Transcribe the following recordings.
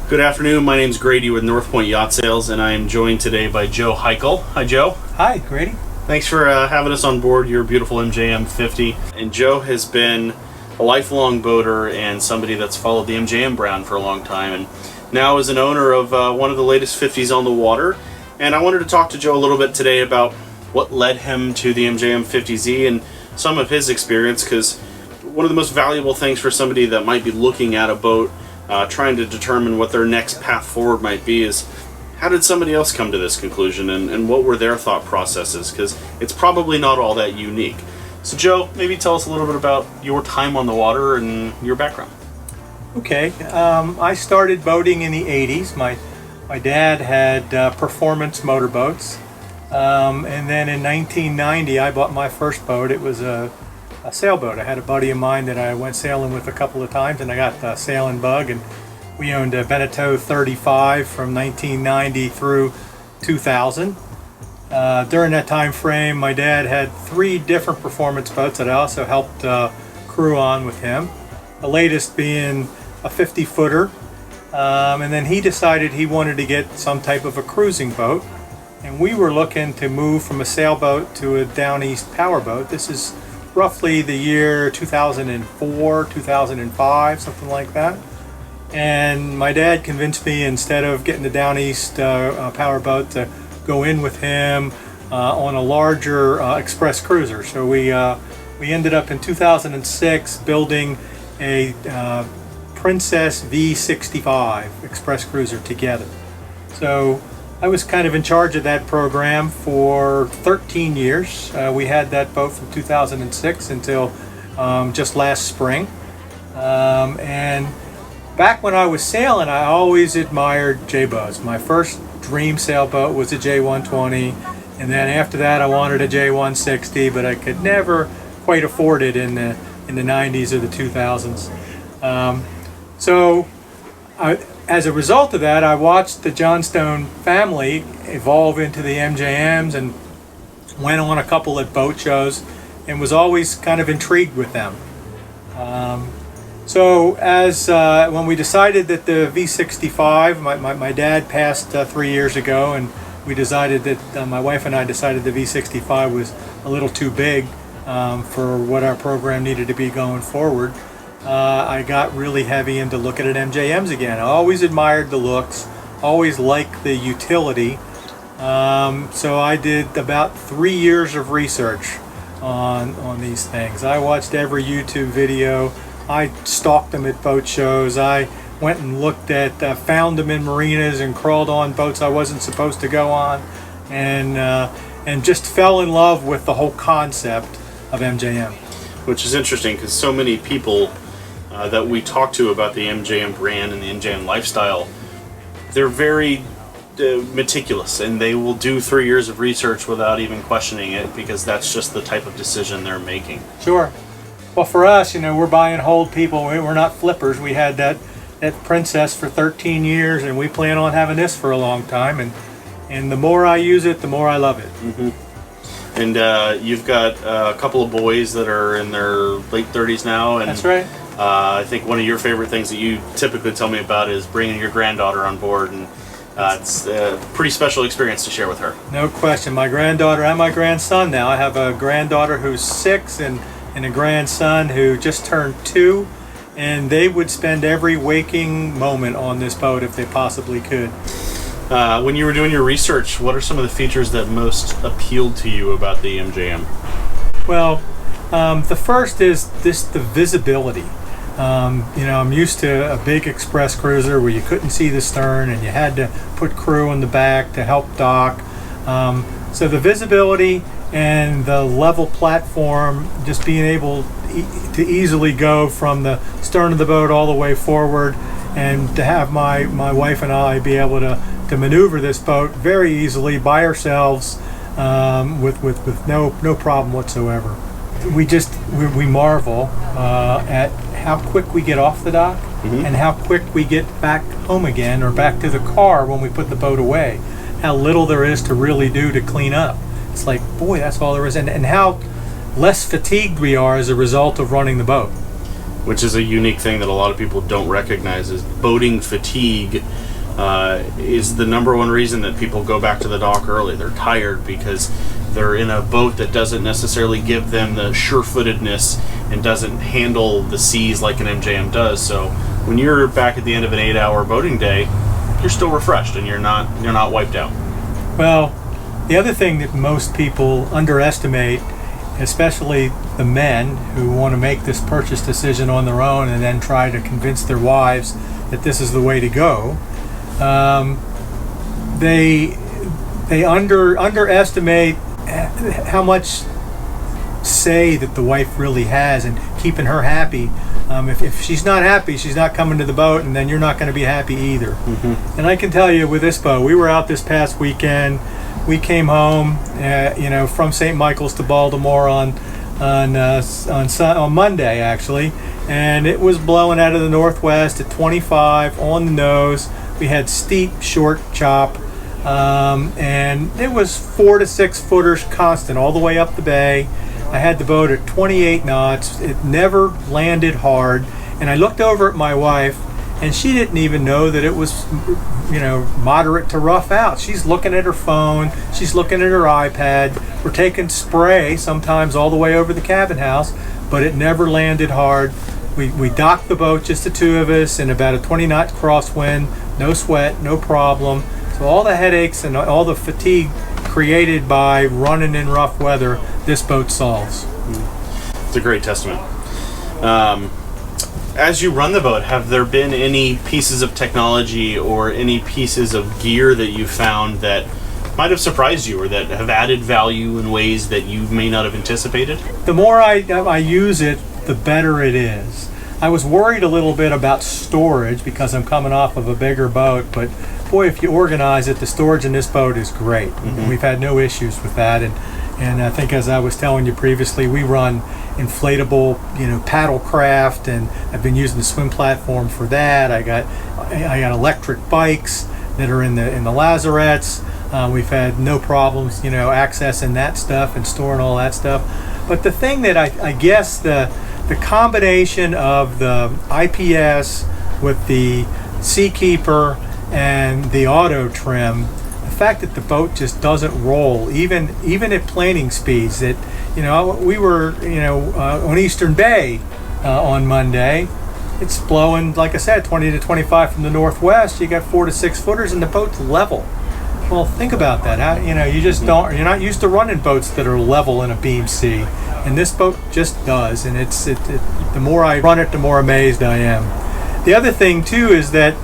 Good afternoon. My name's Grady with Point Yacht Sales, and I am joined today by Joe Heichel. Hi, Joe. Hi, Grady. Thanks for having us on board your beautiful MJM 50. And Joe has been a lifelong boater and somebody that's followed the MJM brand for a long time, and now is an owner of one of the latest 50s on the water. And I wanted to talk to Joe a little bit today about what led him to the MJM 50Z and some of his experience, because one of the most valuable things for somebody that might be looking at a boat trying to determine what their next path forward might be is, how did somebody else come to this conclusion, and what were their thought processes, because it's probably not all that unique. So Joe, maybe tell us a little bit about your time on the water and your background. Okay, I started boating in the 80s. My dad had performance motorboats, and then in 1990 I bought my first boat. It was a sailboat. I had a buddy of mine that I went sailing with a couple of times, and I got the sailing bug, and we owned a Beneteau 35 from 1990 through 2000. During that time frame, my dad had 3 different performance boats that I also helped crew on with him. The latest being a 50-footer, and then he decided he wanted to get some type of a cruising boat, and we were looking to move from a sailboat to a down east powerboat. This is roughly the year 2004, 2005, something like that. And my dad convinced me, instead of getting the down east powerboat, to go in with him on a larger express cruiser. So we ended up in 2006 building a Princess V65 express cruiser together. So I was kind of in charge of that program for 13 years. We had that boat from 2006 until just last spring. And back when I was sailing, I always admired J-boats. My first dream sailboat was a J120, and then after that I wanted a J160, but I could never quite afford it in the 90s or the 2000s. As a result of that, I watched the Johnstone family evolve into the MJMs and went on a couple of boat shows and was always kind of intrigued with them. When we decided that the V65, my dad passed 3 years ago, and we decided that my wife and I decided the V65 was a little too big for what our program needed to be going forward. I got really heavy into looking at MJMs again. I always admired the looks, always liked the utility. So I did about 3 years of research on these things. I watched every YouTube video. I stalked them at boat shows. I went and looked at, found them in marinas and crawled on boats I wasn't supposed to go on, and just fell in love with the whole concept of MJM. Which is interesting, because so many people that we talk to about the MJM brand and the MJM lifestyle, they're very meticulous, and they will do 3 years of research without even questioning it, because that's just the type of decision they're making. Sure. Well, for us, we're buy and hold people. We're not flippers. We had that Princess for 13 years, and we plan on having this for a long time. And the more I use it, the more I love it. Mm-hmm. And you've got a couple of boys that are in their late 30s now. And that's right. I think one of your favorite things that you typically tell me about is bringing your granddaughter on board, and it's a pretty special experience to share with her. No question. My granddaughter and my grandson now. I have a granddaughter who's 6 and a grandson who just turned 2, and they would spend every waking moment on this boat if they possibly could. When you were doing your research, what are some of the features that most appealed to you about the MJM? Well, the first is the visibility. I'm used to a big express cruiser where you couldn't see the stern and you had to put crew in the back to help dock. So the visibility and the level platform, just being able to easily go from the stern of the boat all the way forward, and to have my wife and I be able to maneuver this boat very easily by ourselves with no problem whatsoever. We marvel at how quick we get off the dock, mm-hmm. and how quick we get back home again, or back to the car when we put the boat away. How little there is to really do to clean up. It's like, boy, that's all there is. And how less fatigued we are as a result of running the boat. which is a unique thing that a lot of people don't recognize, is boating fatigue is the number one reason that people go back to the dock early. They're tired because they're in a boat that doesn't necessarily give them the sure-footedness and doesn't handle the seas like an MJM does. So when you're back at the end of an 8-hour boating day, you're still refreshed and you're not wiped out. Well, the other thing that most people underestimate, especially the men who want to make this purchase decision on their own and then try to convince their wives that this is the way to go, they underestimate how much say that the wife really has in keeping her happy. If she's not happy, she's not coming to the boat, and then you're not going to be happy either. Mm-hmm. And I can tell you with this boat, we were out this past weekend. We came home, from St. Michael's to Baltimore on Monday actually, and it was blowing out of the northwest at 25 on the nose. We had steep, short chop, and it was 4 to 6 footers constant all the way up the bay. I had the boat at 28 knots. It never landed hard, and I looked over at my wife, and she didn't even know that it was, moderate to rough out. She's looking at her phone. She's looking at her iPad. We're taking spray sometimes all the way over the cabin house, but it never landed hard. We docked the boat, just the two of us, in about a 20-knot crosswind. No sweat, no problem. So all the headaches and all the fatigue created by running in rough weather, this boat solves. It's a great testament. As you run the boat, have there been any pieces of technology or any pieces of gear that you found that might have surprised you or that have added value in ways that you may not have anticipated? The more I use it, the better it is. I was worried a little bit about storage because I'm coming off of a bigger boat, but boy, if you organize it, the storage in this boat is great. Mm-hmm. We've had no issues with that, and I think, as I was telling you previously, we run inflatable, paddle craft, and I've been using the swim platform for that. I got electric bikes that are in the lazarettes. We've had no problems, accessing that stuff and storing all that stuff. But the thing that I guess the combination of the IPS with the Seakeeper and the auto trim, the fact that the boat just doesn't roll, even at planing speeds. That we were on Eastern Bay on Monday. It's blowing, like I said, 20 to 25 from the northwest. You got 4 to 6 footers, and the boat's level. Well, think about that. You just don't. You're not used to running boats that are level in a beam sea, and this boat just does. And the more I run it, the more amazed I am. The other thing too is that,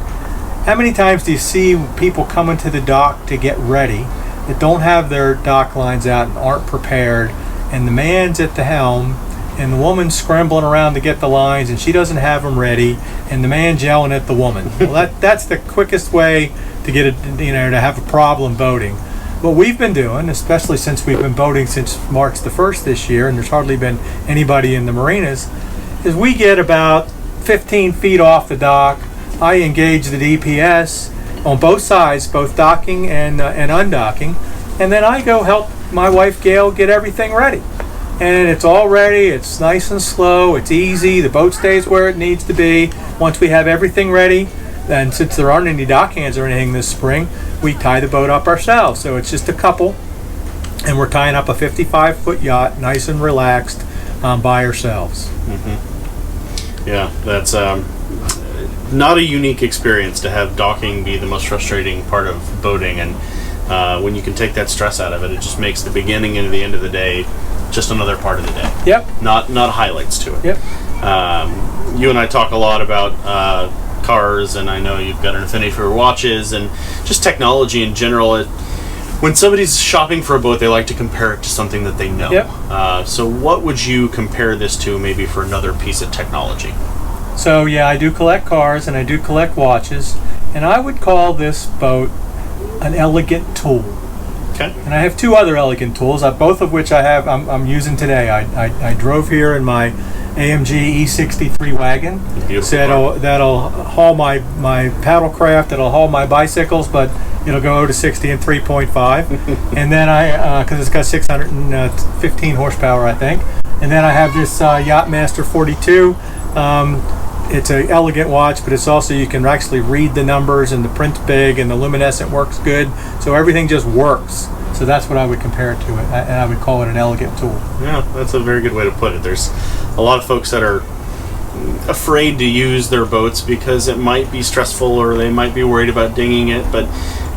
how many times do you see people coming to the dock to get ready that don't have their dock lines out and aren't prepared, and the man's at the helm and the woman's scrambling around to get the lines and she doesn't have them ready, and the man's yelling at the woman? Well, that's the quickest way to get to have a problem boating. What we've been doing, especially since we've been boating since March the 1st this year, and there's hardly been anybody in the marinas, is we get about 15 feet off the dock. I engage the DPS on both sides, both docking and undocking, and then I go help my wife Gail get everything ready. And it's all ready, it's nice and slow, it's easy, the boat stays where it needs to be. Once we have everything ready, then since there aren't any dock hands or anything this spring, we tie the boat up ourselves. So it's just a couple, and we're tying up a 55-foot yacht, nice and relaxed, by ourselves. Mm-hmm. Yeah, that's not a unique experience to have docking be the most frustrating part of boating, and when you can take that stress out of it, it just makes the beginning and the end of the day just another part of the day. Yep. Not highlights to it. Yep. You and I talk a lot about cars, and I know you've got an affinity for watches and just technology in general. When somebody's shopping for a boat, they like to compare it to something that they know. Yep. So what would you compare this to, maybe for another piece of technology? So yeah, I do collect cars and I do collect watches, and I would call this boat an elegant tool. Okay. And I have two other elegant tools, both of which I'm using today. I drove here in my AMG E63 wagon. Beautiful. That'll haul my paddlecraft, it'll haul my bicycles, but it'll go to 60 in 3.5. And then because it's got 615 horsepower, I think. And then I have this Yachtmaster 42 It's an elegant watch, but it's also, you can actually read the numbers, and the print's big, and the luminescent works good, so everything just works. So that's what I would compare it to, and I would call it an elegant tool. Yeah, that's a very good way to put it. There's a lot of folks that are afraid to use their boats because it might be stressful, or they might be worried about dinging it, but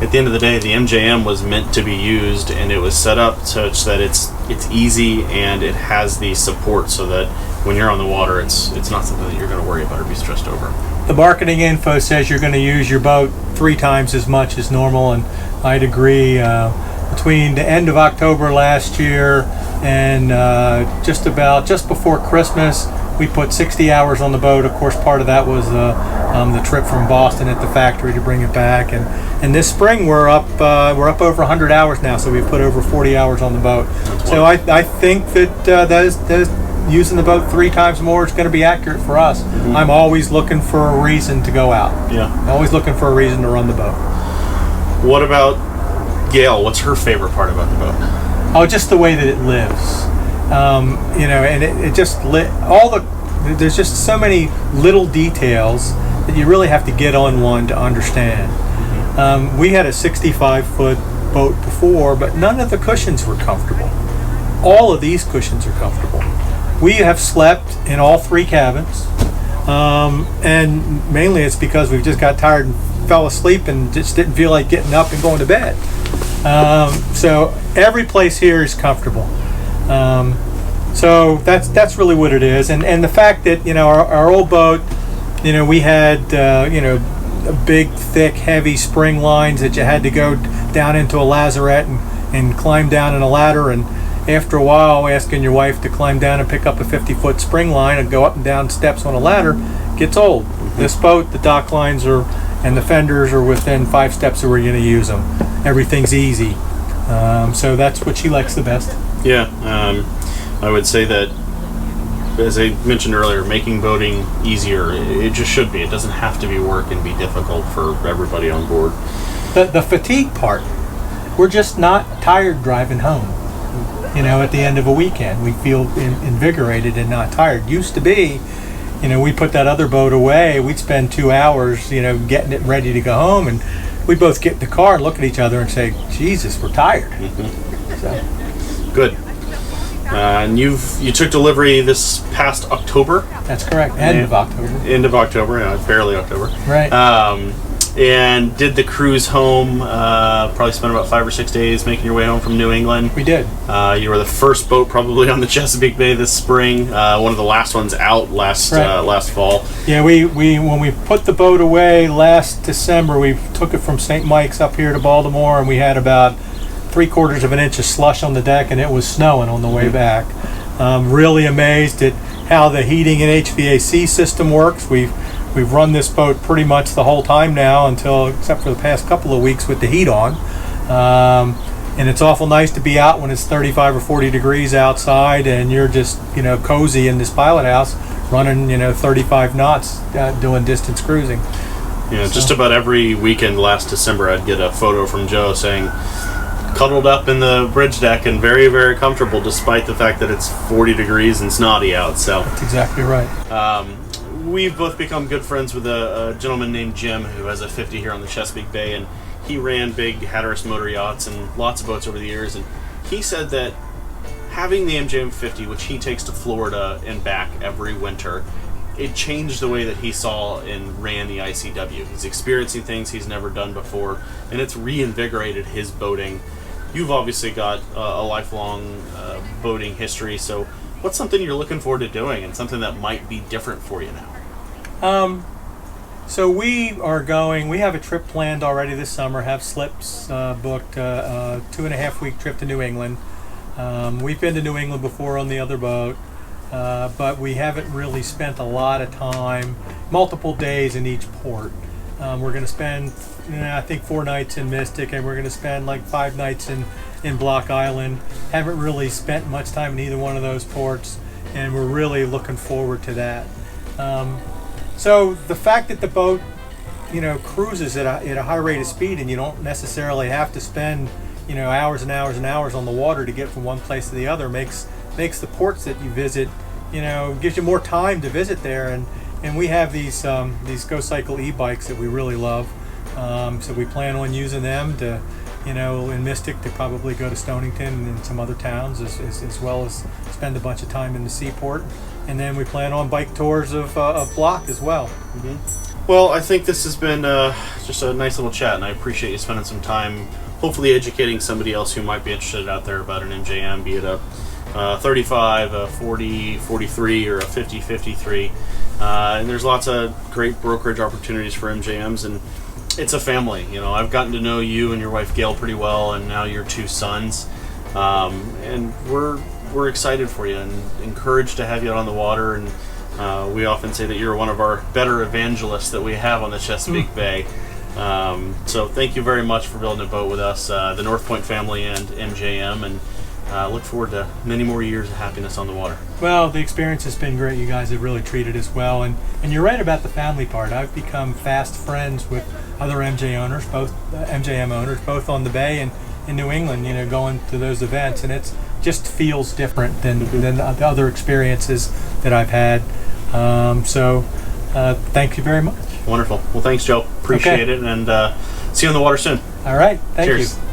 at the end of the day, the MJM was meant to be used, and it was set up such that it's easy, and it has the support so that when you're on the water, it's not something that you're going to worry about or be stressed over. The marketing info says you're going to use your boat 3 times as much as normal, and I'd agree. Between the end of October last year and just before Christmas, we put 60 hours on the boat. Of course, part of that was the trip from Boston at the factory to bring it back, and this spring we're up over 100 hours now, so we've put over 40 hours on the boat. So I think that those using the boat 3 times more is going to be accurate for us. Mm-hmm. I'm always looking for a reason to go out. Yeah. I'm always looking for a reason to run the boat. What about Gail? What's her favorite part about the boat? Oh, just the way that it lives. And it just there's just so many little details that you really have to get on one to understand. Mm-hmm. We had a 65-foot boat before, but none of the cushions were comfortable. All of these cushions are comfortable. We have slept in all 3 cabins, and mainly it's because we've just got tired and fell asleep and just didn't feel like getting up and going to bed. So every place here is comfortable. So that's really what it is. And the fact that, our old boat, we had, big, thick, heavy spring lines that you had to go down into a lazarette and climb down in a ladder, and after a while asking your wife to climb down and pick up a 50-foot spring line and go up and down steps on a ladder gets old. Mm-hmm. This boat, the dock lines and the fenders are within 5 steps of where you're going to use them. Everything's easy. So that's what she likes the best. Yeah, I would say that, as I mentioned earlier, making boating easier, it just should be. It doesn't have to be work and be difficult for everybody on board. The fatigue part, we're just not tired driving home. At the end of a weekend, we feel invigorated and not tired. Used to be, we put that other boat away, we'd spend 2 hours, getting it ready to go home, and we'd both get in the car and look at each other and say, Jesus, we're tired. Mm-hmm. So. Good. And you took delivery this past October? That's correct. End of October, barely October. Right. And did the cruise home, probably spent about 5 or 6 days making your way home from New England. We did. You were the first boat probably on the Chesapeake Bay this spring, one of the last ones out last fall. Yeah, we when we put the boat away last December, we took it from St. Mike's up here to Baltimore, and we had about 3/4 of an inch of slush on the deck, and it was snowing on the way back. Really amazed at how the heating and HVAC system works. We've run this boat pretty much the whole time now, except for the past couple of weeks with the heat on. And it's awful nice to be out when it's 35 or 40 degrees outside, and you're just, cozy in this pilot house running, 35 knots doing distance cruising. Yeah, so. Just about every weekend last December, I'd get a photo from Joe saying, cuddled up in the bridge deck and very, very comfortable, despite the fact that it's 40 degrees and snotty out. So that's exactly right. We've both become good friends with a gentleman named Jim who has a 50 here on the Chesapeake Bay, and he ran big Hatteras motor yachts and lots of boats over the years, and he said that having the MJM 50, which he takes to Florida and back every winter, it changed the way that he saw and ran the ICW. He's experiencing things he's never done before, and it's reinvigorated his boating. You've obviously got a lifelong boating history, so what's something you're looking forward to doing and something that might be different for you now? So we have a trip planned already this summer, have slips booked, 2.5-week trip to New England. We've been to New England before on the other boat, but we haven't really spent a lot of time, multiple days in each port. We're going to spend, I think 4 nights in Mystic, and we're going to spend like 5 nights in Block Island. Haven't really spent much time in either one of those ports, and we're really looking forward to that. So the fact that the boat, cruises at a high rate of speed, and you don't necessarily have to spend, hours and hours and hours on the water to get from one place to the other, makes the ports that you visit, gives you more time to visit there. And we have these Go Cycle e-bikes that we really love. So we plan on using them to, in Mystic to probably go to Stonington and some other towns as well as spend a bunch of time in the seaport. And then we plan on bike tours of Block as well. Well, I think this has been just a nice little chat, and I appreciate you spending some time hopefully educating somebody else who might be interested out there about an MJM, be it a 35, a 40, 43, or a 50, 53. And there's lots of great brokerage opportunities for MJMs, and it's a family. I've gotten to know you and your wife Gail pretty well, and now your two sons, and we're excited for you and encouraged to have you out on the water. And we often say that you're one of our better evangelists that we have on the Chesapeake Bay. So thank you very much for building a boat with us, the North Point family and MJM, and look forward to many more years of happiness on the water. Well, the experience has been great. You guys have really treated us well, and you're right about the family part. I've become fast friends with other MJM owners, both on the Bay and in New England. Going to those events, and it just feels different than the other experiences that I've had. So thank you very much. Wonderful. Well, thanks, Joe. Appreciate it, and see you on the water soon. All right. Thank Cheers. you.